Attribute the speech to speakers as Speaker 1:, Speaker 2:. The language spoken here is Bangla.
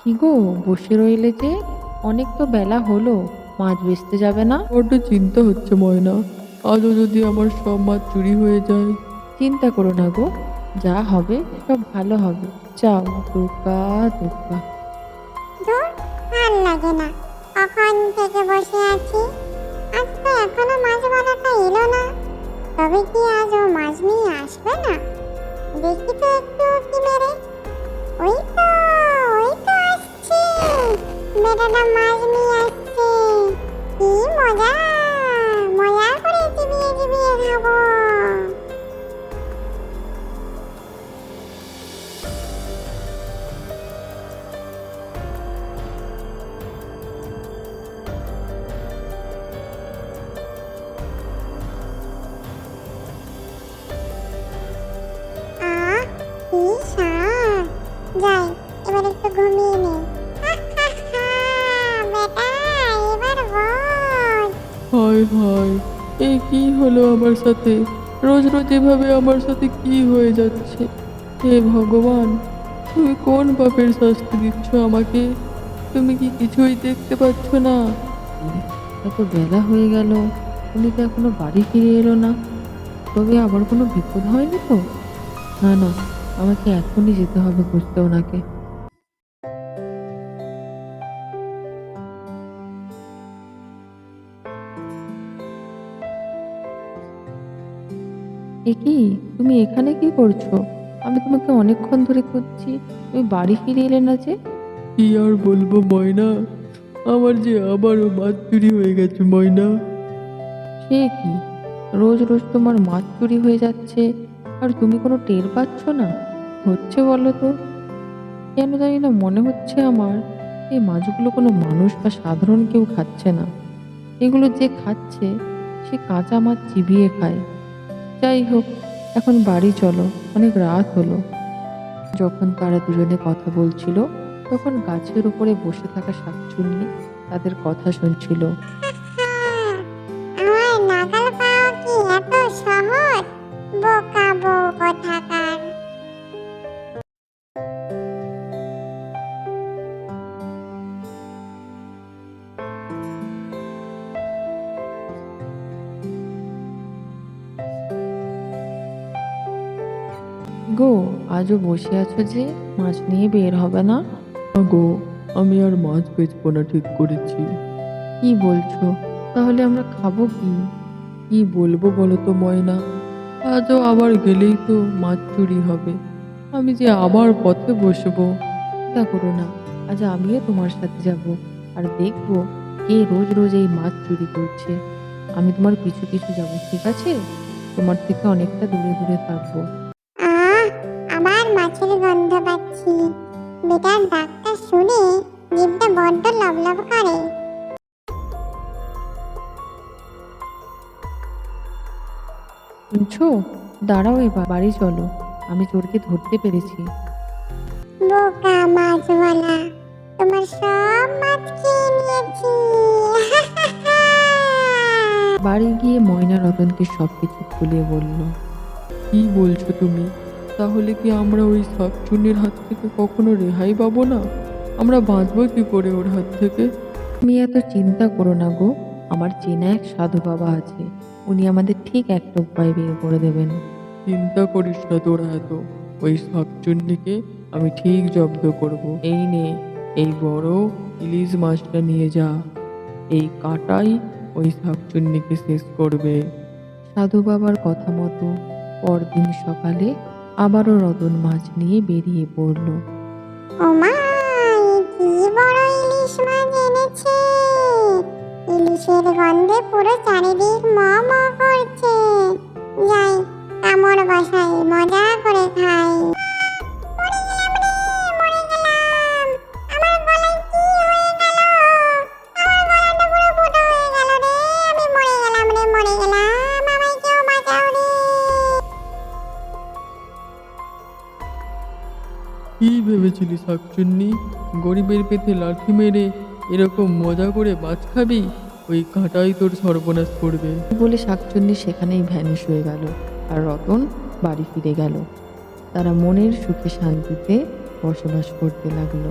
Speaker 1: কি গো, বসে রইলে যে? অনেক তো বেলা হলো, মাছ বেচতে যাবে না?
Speaker 2: বড্ড চিন্তা হচ্ছে ময়না। আজও যদি আমার সব মাছ চুরি হয়ে যায়।
Speaker 1: চিন্তা করো না গো, যা হবে সব ভালো হবে। যাও, দুর্গা দুর্গা।
Speaker 3: ধুর, ভাল লাগে না। কখন থেকে বসে আছি, আজ তো এখনো মাছওয়ালাটা এলো না। তবে কি আজ ও মাছ নিয়ে আসবে না? দেখি তো একটু উঁকি মেরে। ওই তো, ওই তো আসছে, বেটাটা মাছ নিয়ে আসছে। কি মজা, মজা করে চিবিয়ে চিবিয়ে খাবো। আহ, কি স্বাদ। যাই, এবার একটু ঘুমিয়ে নেই। বেটা, এবার বল।
Speaker 2: হায় হায়, এ কি হলো আমার সাথে? রোজ রোজ এভাবে আমার সাথে কি হয়ে যাচ্ছে? হে ভগবান, তুমি কোন পাপের শাস্তি দিচ্ছ আমাকে? তুমি কি কিছুই দেখতে পাচ্ছ না?
Speaker 1: এত বেলা হয়ে গেল, উনি তো এখনো বাড়ি ফিরে এলো না। তবে আবার কোনো বিপদ হয়নি তো? না না, আমাকে এখনই যেতে হবে খুঁজতে ওনাকে। এ কি, তুমি এখানে কি করছো? আমি তোমাকে অনেকক্ষণ ধরে খুঁজছি, তুমি বাড়ি ফিরে এলে না যে?
Speaker 2: কি আর বলবো ময়না, আমার যে আবারও মাছ চুরি হয়ে গেছে ময়না।
Speaker 1: সে কি, রোজ রোজ তোমার মাছ চুরি হয়ে যাচ্ছে আর তুমি কোনো টের পাচ্ছ না? হচ্ছে বলো তো? কেন জানি না মনে হচ্ছে আমার, এই মাছগুলো কোনো মানুষ বা সাধারণ কেউ খাচ্ছে না। এগুলো যে খাচ্ছে, সে কাঁচা মাছ চিবিয়ে খায়। যাই হোক, এখন বাড়ি চলো, অনেক রাত হলো। যখন তারা দুজনে কথা বলছিল, তখন গাছের উপরে বসে থাকা শাকচুন্নি তাদের কথা শুনছিল।
Speaker 3: আমার নাগাল পাওয়া কি এত সহজ? বোকা বউ কোথাকার।
Speaker 1: গো, আজও বসে আছো যে, মাছ নিয়ে বের হবে না?
Speaker 2: না গো, আমি আর মাছ বেচবো না ঠিক করেছি।
Speaker 1: কি বলছো? তাহলে আমরা খাবো কি?
Speaker 2: কি বলবো বলো তো ময়না, আজও আবার গেলেই তো মাছ চুরি হবে। আমি যে আবার পথে বসবো।
Speaker 1: চিন্তা করো না, আজ আমিও তোমার সাথে যাব, আর দেখবো কে রোজ রোজ এই মাছ চুরি করছে। আমি তোমার পিছু পিছু যাব, ঠিক আছে? তোমার থেকে অনেকটা দূরে দূরে থাকবো।
Speaker 3: আহ, আবার মাছের গন্ধ পাচ্ছি। বেটার ডাকটা শুনে জিভটা বড্ড লবলব করে।
Speaker 1: শুনছো? দাঁড়াও, এবার বাড়ি চলো, আমি চোরকে ধরতে পেরেছি।
Speaker 3: বোকা মাছওয়ালা, তোমার সব মাছ খেয়ে নিয়েছি।
Speaker 1: বাড়ি গিয়ে ময়না রতনকে সবকিছু খুলে বলল।
Speaker 2: কি বলছো তুমি? তাহলে কি আমরা ওই শাকচুন্নির হাত থেকে কখনো রেহাই পাবো না? আমরা বাঁচবো কি করে ওর হাত থেকে?
Speaker 1: তুমি এত চিন্তা করো না গো, আমার চেনা এক সাধু বাবা আছে, উনি আমাদের ঠিক একটা উপায় বের করে দেবেন।
Speaker 2: চিন্তা করিস না তোরা এত। ওই শাকচুন্নিকে আমি ঠিক জব্দ করব। এই নে, এই বড় ইলিশ মাছটা নিয়ে যা। এই কাঁটাই ওই শাকচুন্নিকে শেষ করবে।
Speaker 1: সাধু বাবার কথা মতো পরদিন সকালে আবারও রতন মাছ নিয়ে বেরিয়ে পড়ল।
Speaker 3: ওমা, এ কি বড় ইলিশ মাছ এনেছে। ইলিশের গন্ধে পুরো চারিদিক ম ম করছে। যাই, কামড় বসাই, মজা করে খাই। মরে গেলাম রে, মরে গেলাম। আমার গলায় কি হয়ে গেল? আমার গলাটা পুরো ফুটো হয়ে গেল রে। আমি মরে গেলাম রে, মরে গেলাম। আমায় কেউ বাঁচাও রে।
Speaker 2: কি ভেবেছিলি শাকচুন্নি? গরিবের পেটে লাথি মেরে এরকম মজা করে মাছ খাবি? ওই কাঁটাই তোর সর্বনাশ করবে।
Speaker 1: বলে শাকচুন্নি সেখানেই ভ্যানিশ হয়ে গেল, আর রতন বাড়ি ফিরে গেল। তারা মনের সুখে শান্তিতে বসবাস করতে লাগলো।